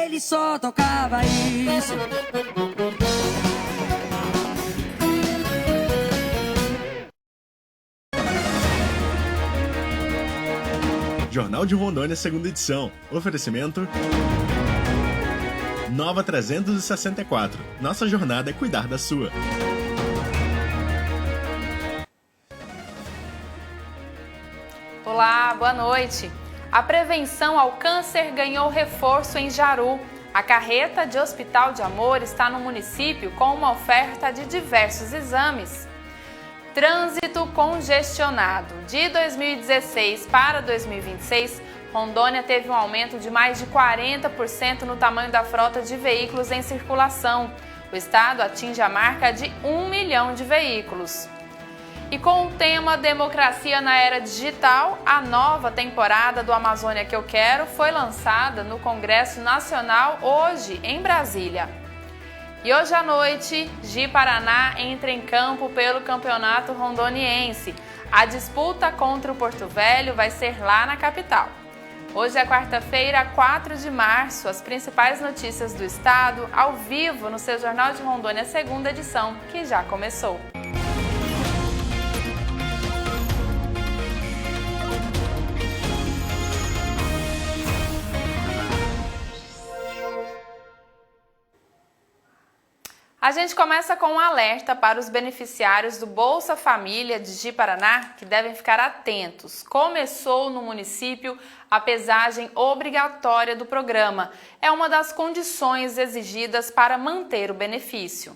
ele só tocava isso. Jornal de Rondônia, segunda edição. Oferecimento Nova 364. Nossa jornada é cuidar da sua. Olá, boa noite. A prevenção ao câncer ganhou reforço em Jaru. A carreta de Hospital de Amor está no município com uma oferta de diversos exames. Trânsito congestionado. De 2016 para 2026, Rondônia teve um aumento de mais de 40% no tamanho da frota de veículos em circulação. O estado atinge a marca de 1 milhão de veículos. E com o tema Democracia na Era Digital, a nova temporada do Amazônia que eu quero foi lançada no Congresso Nacional hoje, em Brasília. E hoje à noite, Ji-Paraná entra em campo pelo Campeonato Rondoniense. A disputa contra o Porto Velho vai ser lá na capital. Hoje é quarta-feira, 4 de março. As principais notícias do estado, ao vivo no seu Jornal de Rondônia, segunda edição, que já começou. A gente começa com um alerta para os beneficiários do Bolsa Família de Ji-Paraná, que devem ficar atentos. Começou no município a pesagem obrigatória do programa. É uma das condições exigidas para manter o benefício.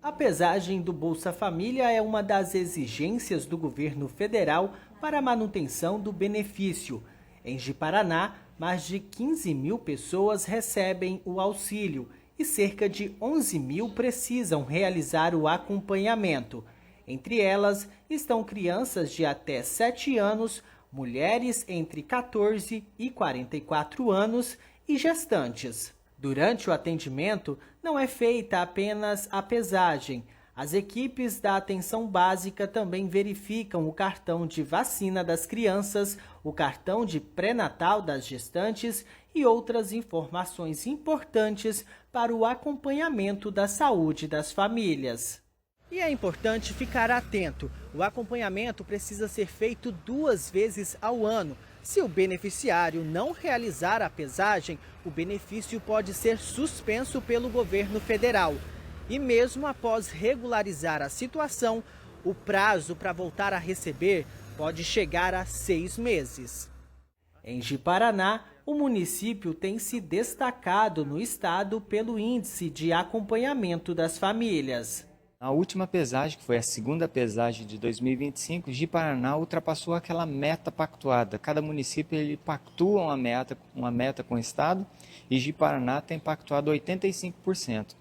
A pesagem do Bolsa Família é uma das exigências do governo federal para a manutenção do benefício. Em Ji-Paraná, mais de 15 mil pessoas recebem o auxílio e cerca de 11 mil precisam realizar o acompanhamento. Entre elas estão crianças de até 7 anos, mulheres entre 14 e 44 anos e gestantes. Durante o atendimento, não é feita apenas a pesagem. As equipes da atenção básica também verificam o cartão de vacina das crianças, o cartão de pré-natal das gestantes e outras informações importantes para o acompanhamento da saúde das famílias. E é importante ficar atento. O acompanhamento precisa ser feito 2 vezes ao ano. Se o beneficiário não realizar a pesagem, o benefício pode ser suspenso pelo governo federal. E mesmo após regularizar a situação, o prazo para voltar a receber pode chegar a 6 meses. Em Ji-Paraná, o município tem se destacado no estado pelo índice de acompanhamento das famílias. Na última pesagem, que foi a segunda pesagem de 2025, Ji-Paraná ultrapassou aquela meta pactuada. Cada município ele pactua uma meta com o estado e Ji-Paraná tem pactuado 85%.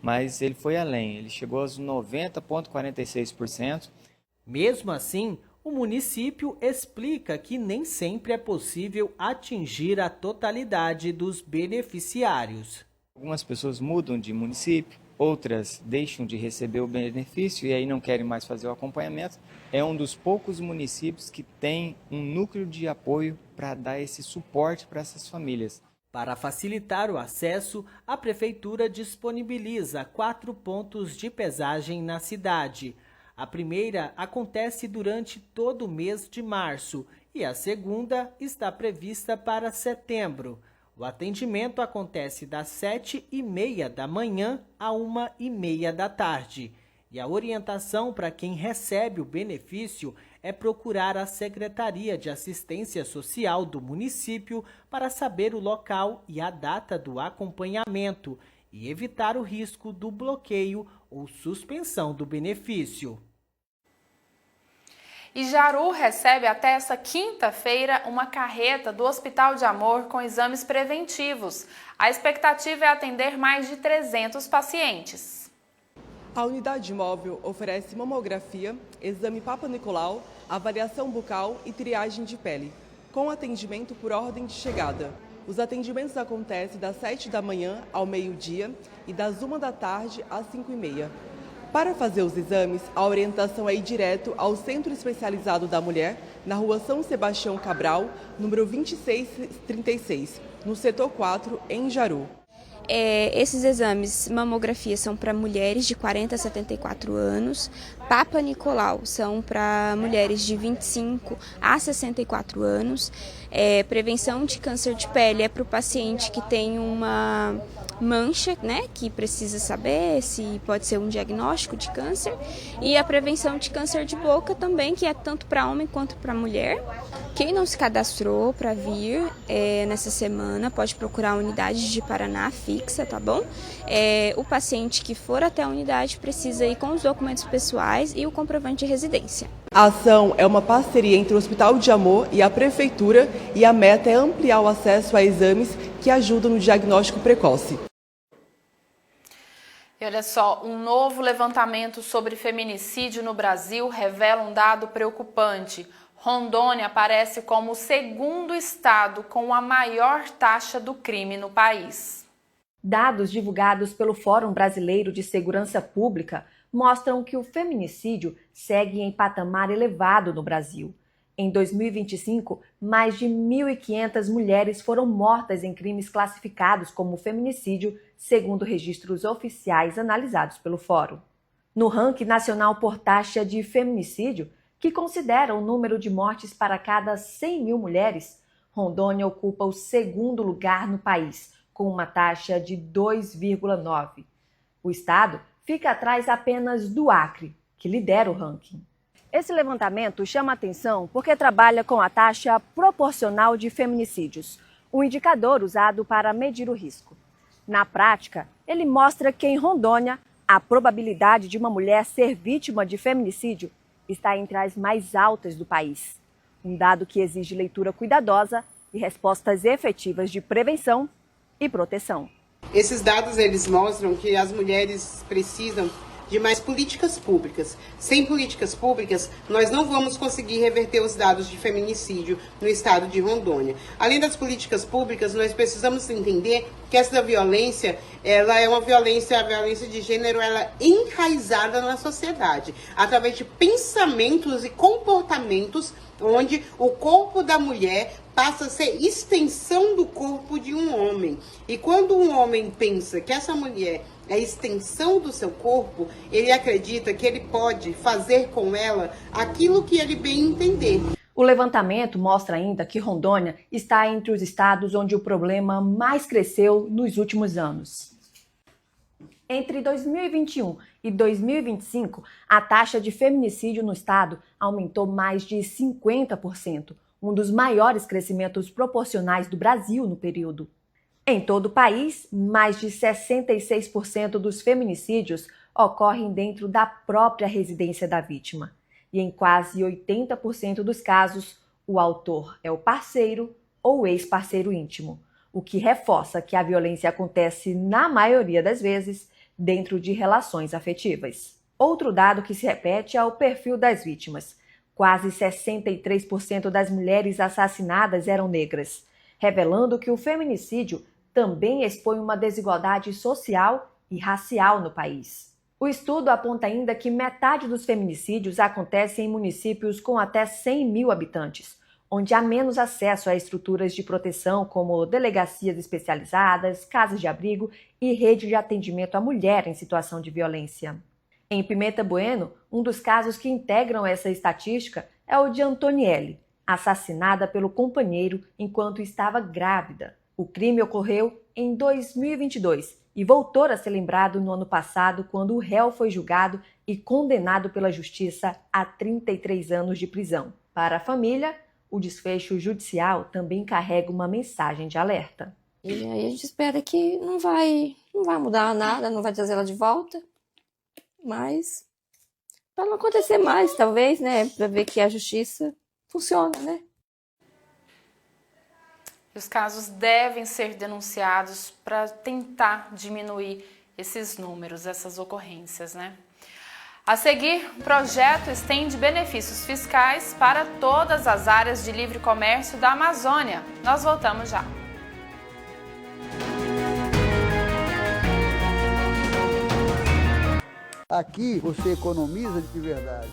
Mas ele foi além, ele chegou aos 90,46%. Mesmo assim, o município explica que nem sempre é possível atingir a totalidade dos beneficiários. Algumas pessoas mudam de município, outras deixam de receber o benefício e aí não querem mais fazer o acompanhamento. É um dos poucos municípios que tem um núcleo de apoio para dar esse suporte para essas famílias. Para facilitar o acesso, a Prefeitura disponibiliza 4 pontos de pesagem na cidade. A primeira acontece durante todo o mês de março e a segunda está prevista para setembro. O atendimento acontece das 7h30 da manhã a 1h30 da tarde. E a orientação para quem recebe o benefício é procurar a Secretaria de Assistência Social do município para saber o local e a data do acompanhamento e evitar o risco do bloqueio ou suspensão do benefício. E Jaru recebe até essa quinta-feira uma carreta do Hospital de Amor com exames preventivos. A expectativa é atender mais de 300 pacientes. A unidade móvel oferece mamografia, exame Papa Nicolau, avaliação bucal e triagem de pele, com atendimento por ordem de chegada. Os atendimentos acontecem das 7 da manhã ao meio-dia e das 1 da tarde às 5h30. Para fazer os exames, a orientação é ir direto ao Centro Especializado da Mulher, na rua São Sebastião Cabral, número 2636, no setor 4, em Jaru. Esses exames, mamografia, são para mulheres de 40 a 74 anos, Papa Nicolau são para mulheres de 25 a 64 anos, prevenção de câncer de pele é para o paciente que tem uma mancha, né, que precisa saber se pode ser um diagnóstico de câncer, e a prevenção de câncer de boca também, que é tanto para homem quanto para mulher. Quem não se cadastrou para vir nessa semana pode procurar a unidade de Paraná fixa, tá bom? O paciente que for até a unidade precisa ir com os documentos pessoais e o comprovante de residência. A ação é uma parceria entre o Hospital de Amor e a Prefeitura, e a meta é ampliar o acesso a exames que ajudam no diagnóstico precoce. E olha só, um novo levantamento sobre feminicídio no Brasil revela um dado preocupante. Rondônia aparece como o segundo estado com a maior taxa do crime no país. Dados divulgados pelo Fórum Brasileiro de Segurança Pública mostram que o feminicídio segue em patamar elevado no Brasil. Em 2025, mais de 1.500 mulheres foram mortas em crimes classificados como feminicídio, segundo registros oficiais analisados pelo Fórum. No ranking nacional por taxa de feminicídio, que considera o número de mortes para cada 100 mil mulheres, Rondônia ocupa o segundo lugar no país, com uma taxa de 2,9. O estado fica atrás apenas do Acre, que lidera o ranking. Esse levantamento chama atenção porque trabalha com a taxa proporcional de feminicídios, um indicador usado para medir o risco. Na prática, ele mostra que em Rondônia, a probabilidade de uma mulher ser vítima de feminicídio está entre as mais altas do país. Um dado que exige leitura cuidadosa e respostas efetivas de prevenção e proteção. Esses dados eles mostram que as mulheres precisam de mais políticas públicas. Sem políticas públicas, nós não vamos conseguir reverter os dados de feminicídio no estado de Rondônia. Além das políticas públicas, nós precisamos entender que essa violência, ela é uma violência, a violência de gênero, ela é enraizada na sociedade, através de pensamentos e comportamentos onde o corpo da mulher passa a ser extensão do corpo de um homem. E quando um homem pensa que essa mulher é a extensão do seu corpo, ele acredita que ele pode fazer com ela aquilo que ele bem entender. O levantamento mostra ainda que Rondônia está entre os estados onde o problema mais cresceu nos últimos anos. Entre 2021 e 2025, a taxa de feminicídio no estado aumentou mais de 50%, um dos maiores crescimentos proporcionais do Brasil no período. Em todo o país, mais de 66% dos feminicídios ocorrem dentro da própria residência da vítima. E em quase 80% dos casos, o autor é o parceiro ou ex-parceiro íntimo, o que reforça que a violência acontece, na maioria das vezes, dentro de relações afetivas. Outro dado que se repete é o perfil das vítimas. Quase 63% das mulheres assassinadas eram negras, revelando que o feminicídio também expõe uma desigualdade social e racial no país. O estudo aponta ainda que metade dos feminicídios acontece em municípios com até 100 mil habitantes, onde há menos acesso a estruturas de proteção como delegacias especializadas, casas de abrigo e rede de atendimento à mulher em situação de violência. Em Pimenta Bueno, um dos casos que integram essa estatística é o de Antonielle, assassinada pelo companheiro enquanto estava grávida. O crime ocorreu em 2022 e voltou a ser lembrado no ano passado, quando o réu foi julgado e condenado pela justiça a 33 anos de prisão. Para a família, o desfecho judicial também carrega uma mensagem de alerta. E aí a gente espera que não vai mudar nada, não vai trazer ela de volta, mas para não acontecer mais, talvez, né, para ver que a justiça funciona, né? Os casos devem ser denunciados para tentar diminuir esses números, essas ocorrências, né? A seguir, o projeto estende benefícios fiscais para todas as áreas de livre comércio da Amazônia. Nós voltamos já. Aqui você economiza de verdade.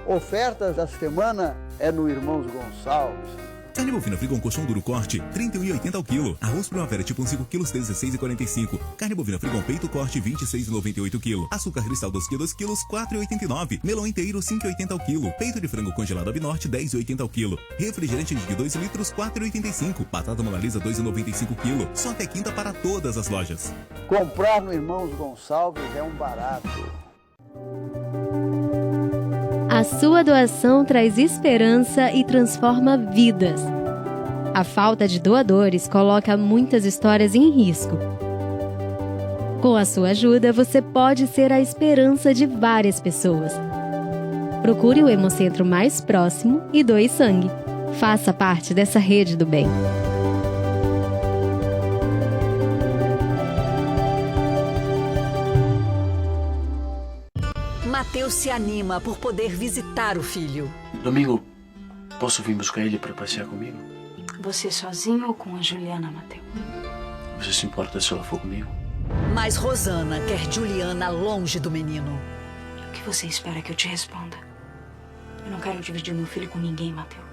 Ofertas da semana é no Irmãos Gonçalves. Carne bovina Frigon colchão duro corte, R$ 31,80 ao quilo. Arroz primavera tipo 5 quilos, R$ 16,45. Carne bovina Frigon peito corte, R$ 26,98 quilo. Açúcar cristal 2 quilos, R$ 4,89. Melão inteiro, R$ 5,80 ao quilo. Peito de frango congelado Abnorte, R$ 10,80 ao quilo. Refrigerante de 2 litros, R$ 4,85. Batata Monalisa, R$ 2,95 quilo. Só até quinta para todas as lojas. Comprar no Irmãos Gonçalves é um barato. A sua doação traz esperança e transforma vidas. A falta de doadores coloca muitas histórias em risco. Com a sua ajuda, você pode ser a esperança de várias pessoas. Procure o Hemocentro mais próximo e doe sangue. Faça parte dessa rede do bem. Mateus se anima por poder visitar o filho. Domingo, posso vir buscar ele para passear comigo? Você sozinho ou com a Juliana, Mateus? Você se importa se ela for comigo? Mas Rosana quer Juliana longe do menino. O que você espera que eu te responda? Eu não quero dividir meu filho com ninguém, Mateus.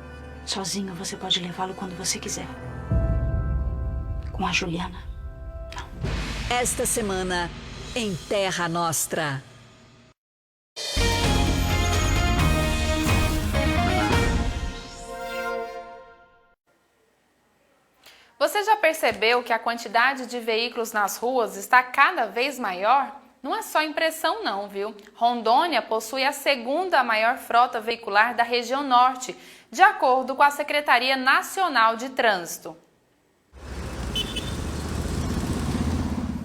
Sozinho você pode levá-lo quando você quiser. Com a Juliana, não. Esta semana, em Terra Nostra. Você já percebeu que a quantidade de veículos nas ruas está cada vez maior? Não é só impressão não, viu? Rondônia possui a segunda maior frota veicular da região norte, de acordo com a Secretaria Nacional de Trânsito.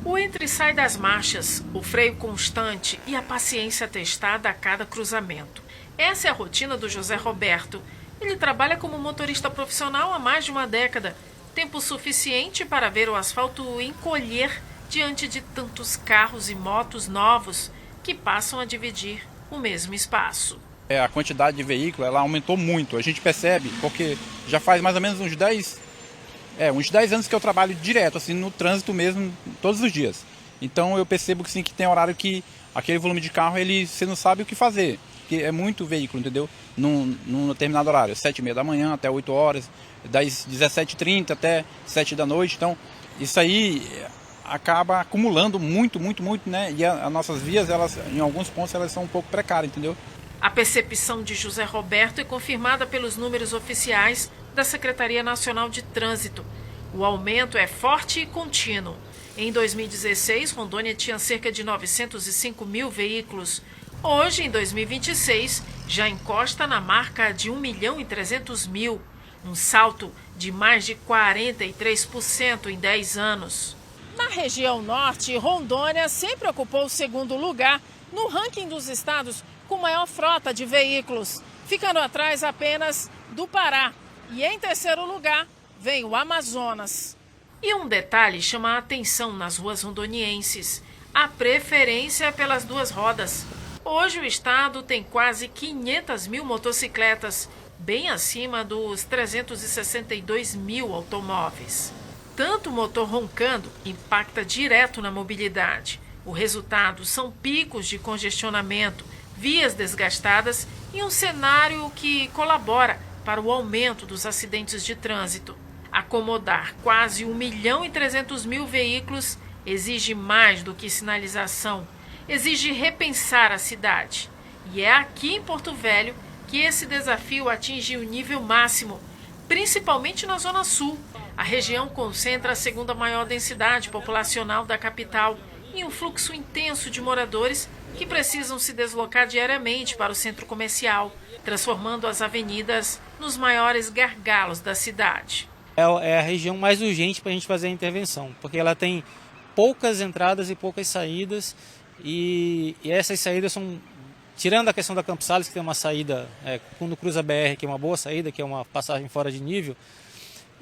O entra e sai das marchas, o freio constante e a paciência testada a cada cruzamento. Essa é a rotina do José Roberto. Ele trabalha como motorista profissional há mais de uma década. Tempo suficiente para ver o asfalto encolher diante de tantos carros e motos novos que passam a dividir o mesmo espaço. A quantidade de veículos ela aumentou muito, a gente percebe, porque já faz mais ou menos uns 10 anos que eu trabalho direto, assim, no trânsito mesmo, todos os dias. Então eu percebo que, sim, que tem horário que aquele volume de carro, você não sabe o que fazer, porque é muito veículo, entendeu? Num determinado horário, 7h30 da manhã até 8 horas, das 17h30 até 7 da noite. Então isso aí acaba acumulando muito, né? E as nossas vias, elas, em alguns pontos, elas são um pouco precárias, entendeu? A percepção de José Roberto é confirmada pelos números oficiais da Secretaria Nacional de Trânsito. O aumento é forte e contínuo. Em 2016, Rondônia tinha cerca de 905 mil veículos. Hoje, em 2026, já encosta na marca de 1.300.000, um salto de mais de 43% em 10 anos. Na região norte, Rondônia sempre ocupou o segundo lugar no ranking dos estados com maior frota de veículos, ficando atrás apenas do Pará. E em terceiro lugar vem o Amazonas. E um detalhe chama a atenção nas ruas rondonienses: a preferência pelas duas rodas. Hoje o estado tem quase 500 mil motocicletas, bem acima dos 362 mil automóveis. Tanto o motor roncando impacta direto na mobilidade. O resultado são picos de congestionamento, vias desgastadas e um cenário que colabora para o aumento dos acidentes de trânsito. Acomodar quase 1.300.000 veículos exige mais do que sinalização, exige repensar a cidade. E é aqui em Porto Velho que esse desafio atinge o nível máximo, principalmente na Zona Sul. A região concentra a segunda maior densidade populacional da capital e um fluxo intenso de moradores que precisam se deslocar diariamente para o centro comercial, transformando as avenidas nos maiores gargalos da cidade. É a região mais urgente para a gente fazer a intervenção, porque ela tem poucas entradas e poucas saídas, e essas saídas são, tirando a questão da Campos Sales, que tem uma saída, quando cruza a BR, que é uma boa saída, que é uma passagem fora de nível,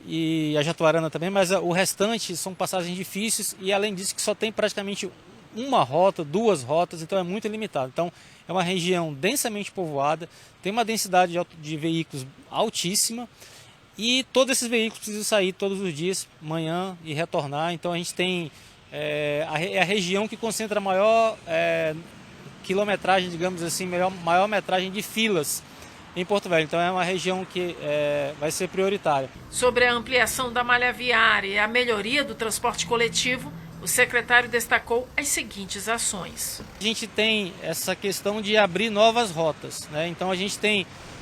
e a Jatuarana também, mas o restante são passagens difíceis, e além disso que só tem praticamente uma rota, duas rotas, então é muito limitado. Então é uma região densamente povoada, tem uma densidade de veículos altíssima, e todos esses veículos precisam sair todos os dias, manhã, e retornar. Então a gente tem a região que concentra a maior quilometragem, digamos assim, maior metragem de filas em Porto Velho. Então é uma região que vai ser prioritária. Sobre a ampliação da malha viária e a melhoria do transporte coletivo, o secretário destacou as seguintes ações. A gente tem essa questão de abrir novas rotas, né? Então a gente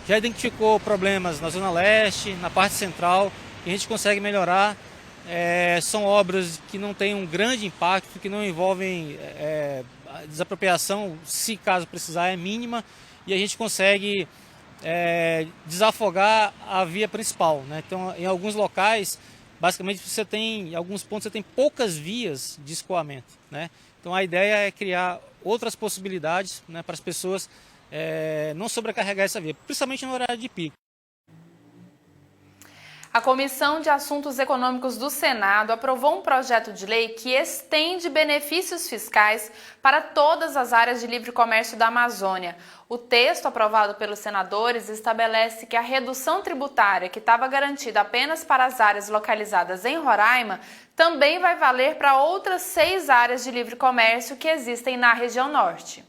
já identificou problemas na Zona Leste, na parte central, que a gente consegue melhorar. São obras que não têm um grande impacto, que não envolvem a desapropriação, se caso precisar, é mínima, e a gente consegue desafogar a via principal, né? Então, em alguns locais, basicamente, em alguns pontos, você tem poucas vias de escoamento, né? Então, a ideia é criar outras possibilidades, né, para as pessoas não sobrecarregar essa via, principalmente no horário de pico. A Comissão de Assuntos Econômicos do Senado aprovou um projeto de lei que estende benefícios fiscais para todas as áreas de livre comércio da Amazônia. O texto aprovado pelos senadores estabelece que a redução tributária, que estava garantida apenas para as áreas localizadas em Roraima, também vai valer para outras 6 áreas de livre comércio que existem na região norte.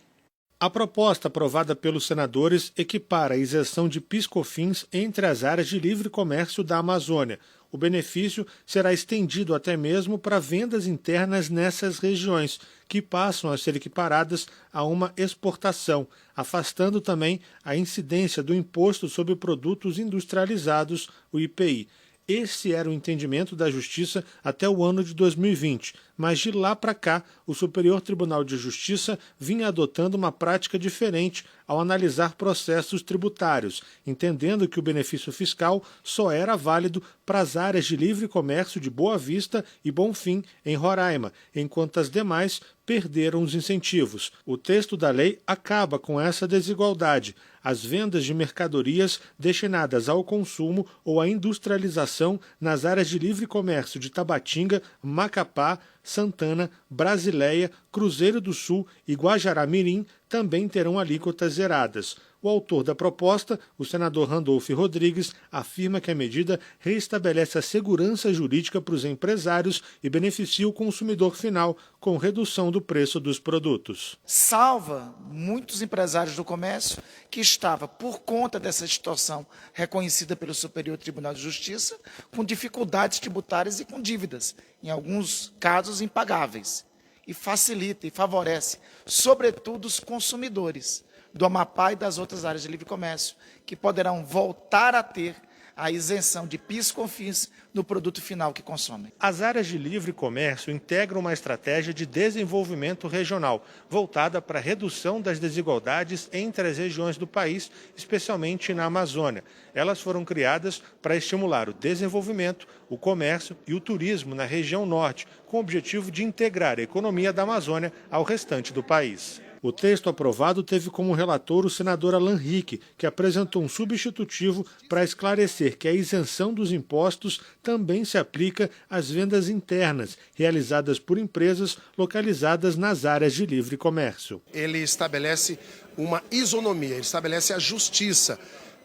A proposta aprovada pelos senadores equipara a isenção de PIS/COFINS entre as áreas de livre comércio da Amazônia. O benefício será estendido até mesmo para vendas internas nessas regiões, que passam a ser equiparadas a uma exportação, afastando também a incidência do Imposto sobre Produtos Industrializados, o IPI. Esse era o entendimento da Justiça até o ano de 2020, mas de lá para cá, o Superior Tribunal de Justiça vinha adotando uma prática diferente ao analisar processos tributários, entendendo que o benefício fiscal só era válido para as áreas de livre comércio de Boa Vista e Bonfim, em Roraima, enquanto as demais perderam os incentivos. O texto da lei acaba com essa desigualdade. As vendas de mercadorias destinadas ao consumo ou à industrialização nas áreas de livre comércio de Tabatinga, Macapá, Santana, Brasileia, Cruzeiro do Sul e Guajará-Mirim também terão alíquotas zeradas. O autor da proposta, o senador Randolph Rodrigues, afirma que a medida reestabelece a segurança jurídica para os empresários e beneficia o consumidor final com redução do preço dos produtos. Salva muitos empresários do comércio que estava, por conta dessa situação reconhecida pelo Superior Tribunal de Justiça, com dificuldades tributárias e com dívidas, em alguns casos impagáveis. E facilita e favorece, sobretudo, os consumidores do Amapá e das outras áreas de livre comércio, que poderão voltar a ter a isenção de PIS/COFINS no produto final que consomem. As áreas de livre comércio integram uma estratégia de desenvolvimento regional, voltada para a redução das desigualdades entre as regiões do país, especialmente na Amazônia. Elas foram criadas para estimular o desenvolvimento, o comércio e o turismo na região norte, com o objetivo de integrar a economia da Amazônia ao restante do país. O texto aprovado teve como relator o senador Alan Rick, que apresentou um substitutivo para esclarecer que a isenção dos impostos também se aplica às vendas internas, realizadas por empresas localizadas nas áreas de livre comércio. Ele estabelece uma isonomia, ele estabelece a justiça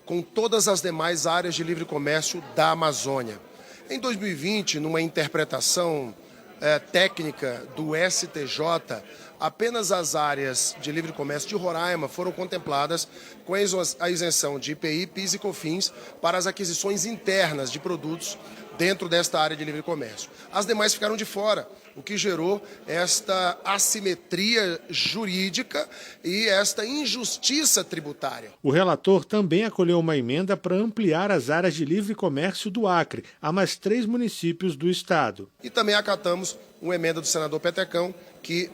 com todas as demais áreas de livre comércio da Amazônia. Em 2020, numa interpretação técnica do STJ, apenas as áreas de livre comércio de Roraima foram contempladas com a isenção de IPI, PIS e COFINS para as aquisições internas de produtos dentro desta área de livre comércio. As demais ficaram de fora, o que gerou esta assimetria jurídica e esta injustiça tributária. O relator também acolheu uma emenda para ampliar as áreas de livre comércio do Acre a mais 3 municípios do estado. E também acatamos uma emenda do senador Petecão, que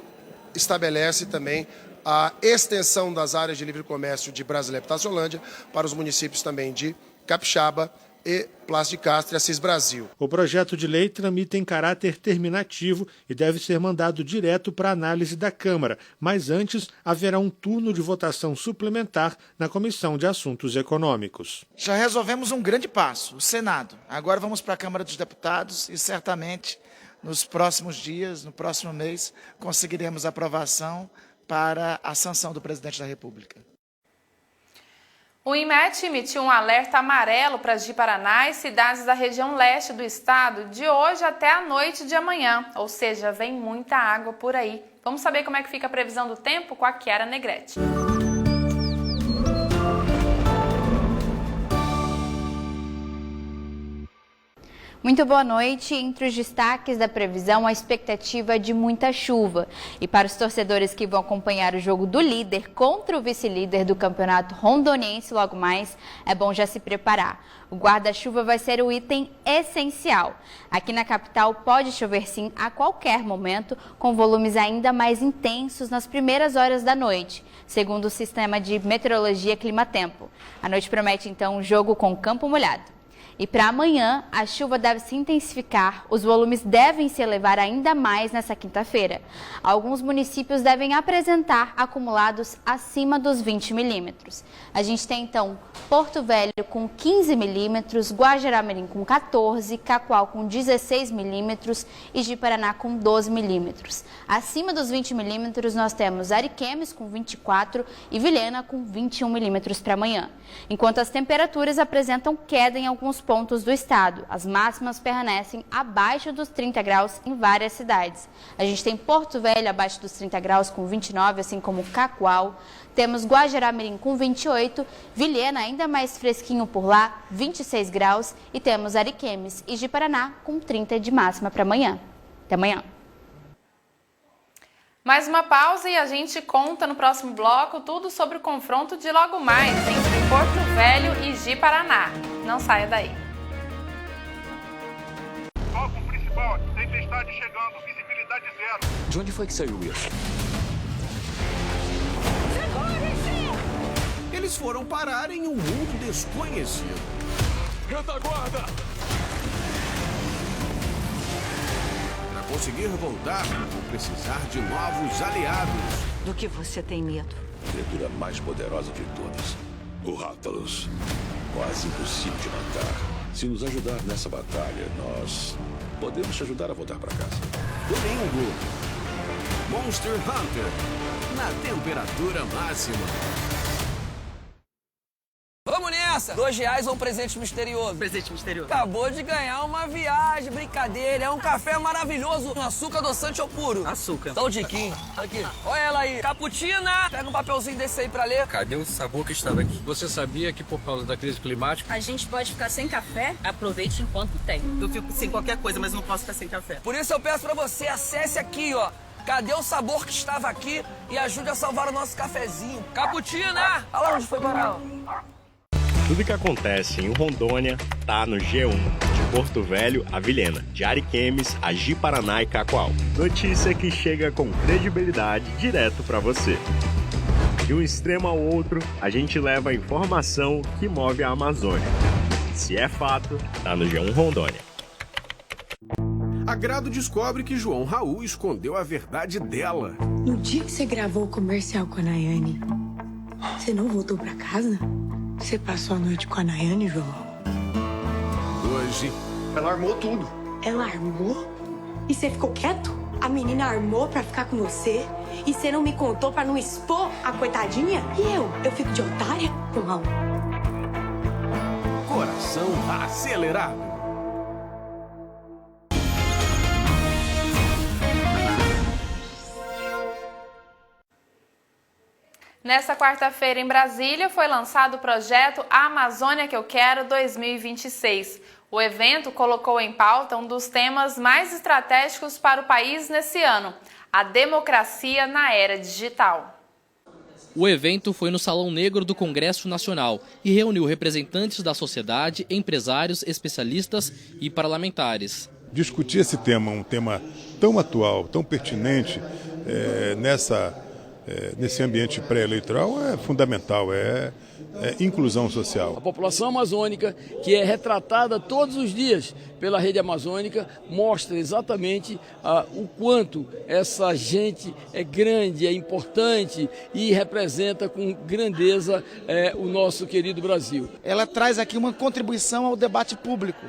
estabelece também a extensão das áreas de livre comércio de Brasileia e Taçolândia para os municípios também de Capixaba e Plácio de Castro e Assis Brasil. O projeto de lei tramita em caráter terminativo e deve ser mandado direto para análise da Câmara, mas antes haverá um turno de votação suplementar na Comissão de Assuntos Econômicos. Já resolvemos um grande passo, o Senado. Agora vamos para a Câmara dos Deputados e certamente nos próximos dias, no próximo mês, conseguiremos aprovação para a sanção do presidente da República. O INMET emitiu um alerta amarelo para Ji-Paraná e cidades da região leste do estado de hoje até a noite de amanhã, ou seja, vem muita água por aí. Vamos saber como é que fica a previsão do tempo com a Chiara Negrete. Muito boa noite. Entre os destaques da previsão, a expectativa de muita chuva. E para os torcedores que vão acompanhar o jogo do líder contra o vice-líder do campeonato rondoniense logo mais, é bom já se preparar. O guarda-chuva vai ser o item essencial. Aqui na capital pode chover sim a qualquer momento, com volumes ainda mais intensos nas primeiras horas da noite, segundo o sistema de meteorologia Climatempo. A noite promete então um jogo com campo molhado. E para amanhã, a chuva deve se intensificar, os volumes devem se elevar ainda mais nessa quinta-feira. Alguns municípios devem apresentar acumulados acima dos 20 milímetros. A gente tem então Porto Velho com 15 milímetros, Guajará-Mirim com 14, Cacoal com 16 milímetros e Ji-Paraná com 12 milímetros. Acima dos 20 milímetros nós temos Ariquemes com 24 e Vilhena com 21 milímetros para amanhã. Enquanto as temperaturas apresentam queda em alguns pontos do estado. As máximas permanecem abaixo dos 30 graus em várias cidades. A gente tem Porto Velho abaixo dos 30 graus com 29, assim como Cacoal. Temos Guajará-Mirim com 28, Vilhena ainda mais fresquinho por lá, 26 graus. E temos Ariquemes e Ji-Paraná com 30 de máxima para amanhã. Até amanhã. Mais uma pausa e a gente conta no próximo bloco tudo sobre o confronto de logo mais entre Porto Velho e Ji-Paraná. Não saia daí. Foco principal, tempestade chegando, visibilidade zero. De onde foi que saiu isso? Eles foram parar em um mundo desconhecido. Retaguarda! Para conseguir voltar, vão precisar de novos aliados. Do que você tem medo? A criatura mais poderosa de todas, o Rathalos. Quase impossível de matar. Se nos ajudar nessa batalha, nós podemos te ajudar a voltar para casa. Domingo, Monster Hunter, na temperatura máxima. Vamos nessa! R$2 ou um presente misterioso? Presente misterioso. Acabou de ganhar uma viagem, brincadeira. É um café maravilhoso. Açúcar adoçante ou puro? Açúcar. Dá o diquinho. Aqui. Olha ela aí. Caputina. Pega um papelzinho desse aí pra ler. Cadê o sabor que estava aqui? Você sabia que por causa da crise climática... A gente pode ficar sem café? Aproveite enquanto tem. Eu fico sem qualquer coisa, mas não posso ficar sem café. Por isso eu peço pra você, acesse aqui, ó. Cadê o sabor que estava aqui? E ajude a salvar o nosso cafezinho. Caputina! Olha lá onde foi parar. Tudo que acontece em Rondônia tá no G1. De Porto Velho a Vilhena, de Ariquemes a Ji-Paraná e Cacoal. Notícia que chega com credibilidade direto para você. De um extremo ao outro, a gente leva a informação que move a Amazônia. Se é fato, tá no G1 Rondônia. A Grado descobre que João Raul escondeu a verdade dela. No dia que você gravou o comercial com a Nayane, você não voltou pra casa? Você passou a noite com a Nayane, João? Hoje... Ela armou tudo. Ela armou? E você ficou quieto? A menina armou pra ficar com você? E você não me contou pra não expor a coitadinha? E eu? Eu fico de otária? João? Coração acelerado. Nesta quarta-feira, em Brasília, foi lançado o projeto A Amazônia que eu quero 2026. O evento colocou em pauta um dos temas mais estratégicos para o país nesse ano, a democracia na era digital. O evento foi no Salão Negro do Congresso Nacional e reuniu representantes da sociedade, empresários, especialistas e parlamentares. Discutir esse tema, um tema tão atual, tão pertinente, nesse ambiente pré-eleitoral é fundamental, é inclusão social. A população amazônica, que é retratada todos os dias pela Rede Amazônica, mostra exatamente o quanto essa gente é grande, é importante e representa com grandeza o nosso querido Brasil. Ela traz aqui uma contribuição ao debate público,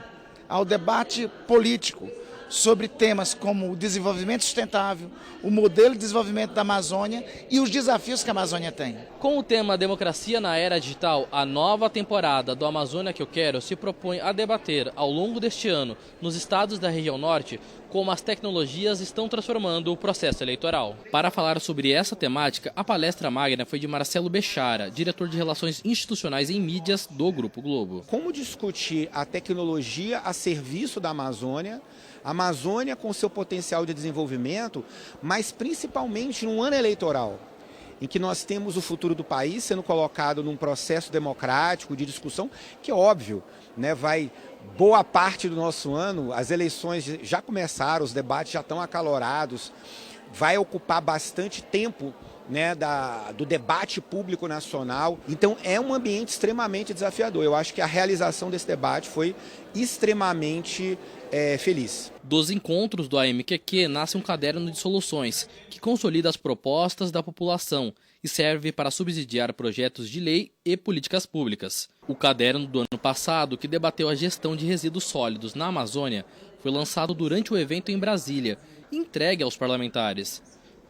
ao debate político, sobre temas como o desenvolvimento sustentável, o modelo de desenvolvimento da Amazônia e os desafios que a Amazônia tem. Com o tema Democracia na Era Digital, a nova temporada do Amazônia que eu quero se propõe a debater ao longo deste ano, nos estados da região norte, como as tecnologias estão transformando o processo eleitoral. Para falar sobre essa temática, a palestra magna foi de Marcelo Bechara, diretor de Relações Institucionais em Mídias do Grupo Globo. Como discutir a tecnologia a serviço da Amazônia, a Amazônia com seu potencial de desenvolvimento, mas principalmente num ano eleitoral, em que nós temos o futuro do país sendo colocado num processo democrático de discussão, que é óbvio, né, vai boa parte do nosso ano, as eleições já começaram, os debates já estão acalorados, vai ocupar bastante tempo, né, do debate público nacional. Então é um ambiente extremamente desafiador. Eu acho que a realização desse debate foi extremamente feliz. Dos encontros do AMQQ nasce um caderno de soluções que consolida as propostas da população e serve para subsidiar projetos de lei e políticas públicas. O caderno do ano passado, que debateu a gestão de resíduos sólidos na Amazônia, foi lançado durante o evento em Brasília e entregue aos parlamentares.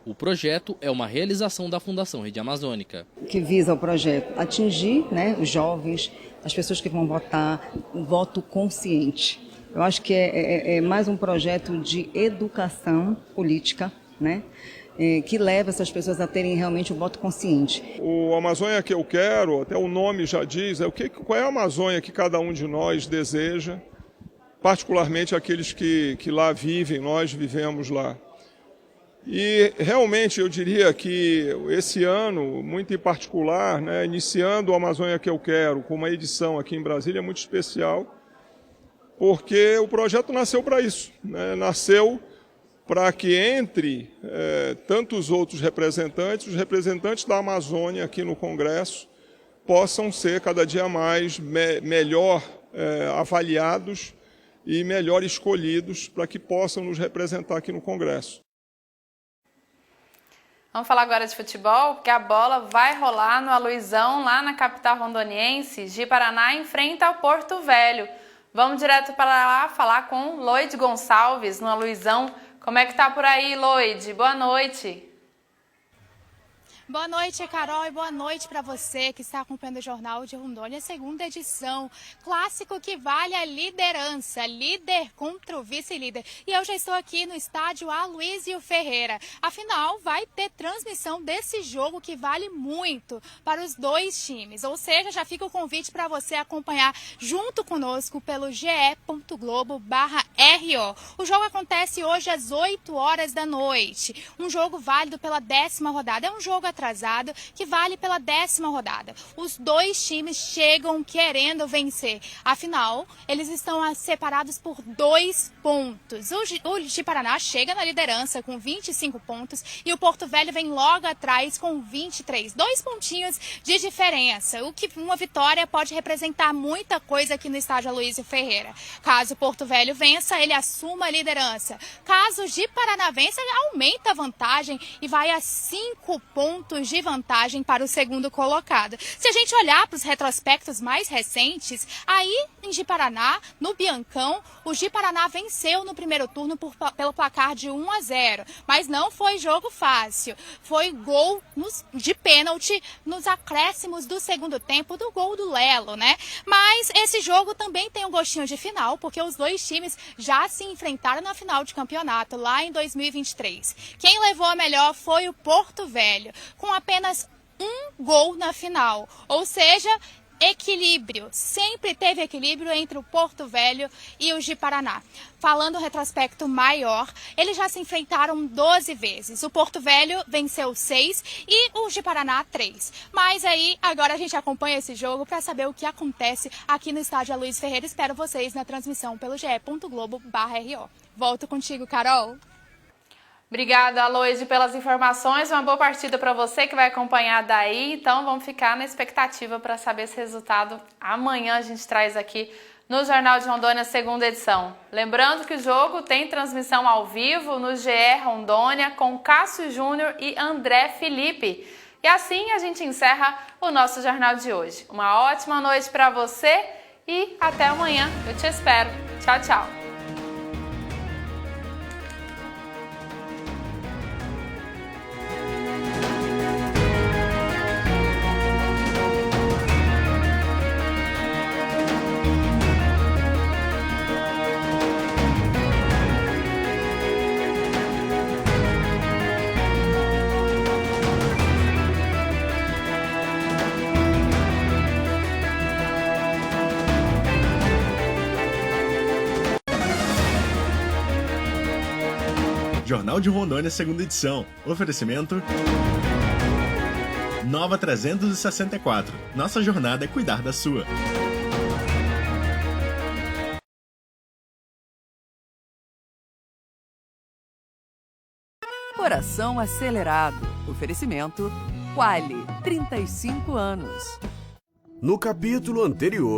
O projeto é uma realização da Fundação Rede Amazônica. Que visa o projeto atingir, né, os jovens, as pessoas que vão votar, o voto consciente. Eu acho que é mais um projeto de educação política, né, que leva essas pessoas a terem realmente o voto consciente. O Amazônia que eu quero, até o nome já diz, qual é a Amazônia que cada um de nós deseja, particularmente aqueles que lá vivem, nós vivemos lá. E realmente eu diria que esse ano, muito em particular, né, iniciando o Amazônia que eu quero, com uma edição aqui em Brasília muito especial, porque o projeto nasceu para isso, né, nasceu para que entre tantos outros representantes, os representantes da Amazônia aqui no Congresso possam ser cada dia mais melhor avaliados e melhor escolhidos para que possam nos representar aqui no Congresso. Vamos falar agora de futebol, porque a bola vai rolar no Aluizão, lá na capital rondoniense. Ji-Paraná enfrenta o Porto Velho. Vamos direto para lá falar com Loide Gonçalves, no Aluizão. Como é que tá por aí, Loide? Boa noite. Boa noite, Carol, e boa noite para você que está acompanhando o Jornal de Rondônia, segunda edição. Clássico que vale a liderança, líder contra o vice-líder. E eu já estou aqui no estádio Aloysio Ferreira. Afinal, vai ter transmissão desse jogo que vale muito para os dois times. Ou seja, já fica o convite para você acompanhar junto conosco pelo ge.globo/RO. O jogo acontece hoje às 8 horas da noite. Um jogo válido pela 10ª rodada. É um jogo atrasado que vale pela 10ª rodada. Os dois times chegam querendo vencer. Afinal, eles estão separados por 2 pontos. O Ji-Paraná chega na liderança com 25 pontos e o Porto Velho vem logo atrás com 23. 2 pontinhos de diferença. O que uma vitória pode representar muita coisa aqui no estádio Aloysio Ferreira. Caso o Porto Velho vença, ele assuma a liderança. Caso o Ji-Paraná vença, ele aumenta a vantagem e vai a 5 pontos de vantagem para o segundo colocado. Se a gente olhar para os retrospectos mais recentes, aí em Ji-Paraná, no Biancão, o Ji-Paraná venceu no primeiro turno pelo placar de 1-0, mas não foi jogo fácil. Foi gol de pênalti nos acréscimos do segundo tempo do gol do Lelo, né? Mas esse jogo também tem um gostinho de final, porque os dois times já se enfrentaram na final de campeonato lá em 2023. Quem levou a melhor foi o Porto Velho, com apenas 1 gol na final, ou seja, equilíbrio, sempre teve equilíbrio entre o Porto Velho e o Ji-Paraná. Falando retrospecto maior, eles já se enfrentaram 12 vezes. O Porto Velho venceu 6 e o Ji-Paraná 3. Mas aí, agora a gente acompanha esse jogo para saber o que acontece aqui no estádio Aloysio Ferreira. Espero vocês na transmissão pelo ge.globo/RO. Volto contigo, Carol. Obrigada, Aloysio, pelas informações. Uma boa partida para você que vai acompanhar daí. Então, vamos ficar na expectativa para saber esse resultado. Amanhã a gente traz aqui no Jornal de Rondônia, segunda edição. Lembrando que o jogo tem transmissão ao vivo no GE Rondônia com Cássio Júnior e André Felipe. E assim a gente encerra o nosso jornal de hoje. Uma ótima noite para você e até amanhã. Eu te espero. Tchau, tchau. Jornal de Rondônia, segunda edição. Oferecimento Nova 364. Nossa jornada é cuidar da sua. Coração acelerado. Oferecimento Quali, 35 anos. No capítulo anterior,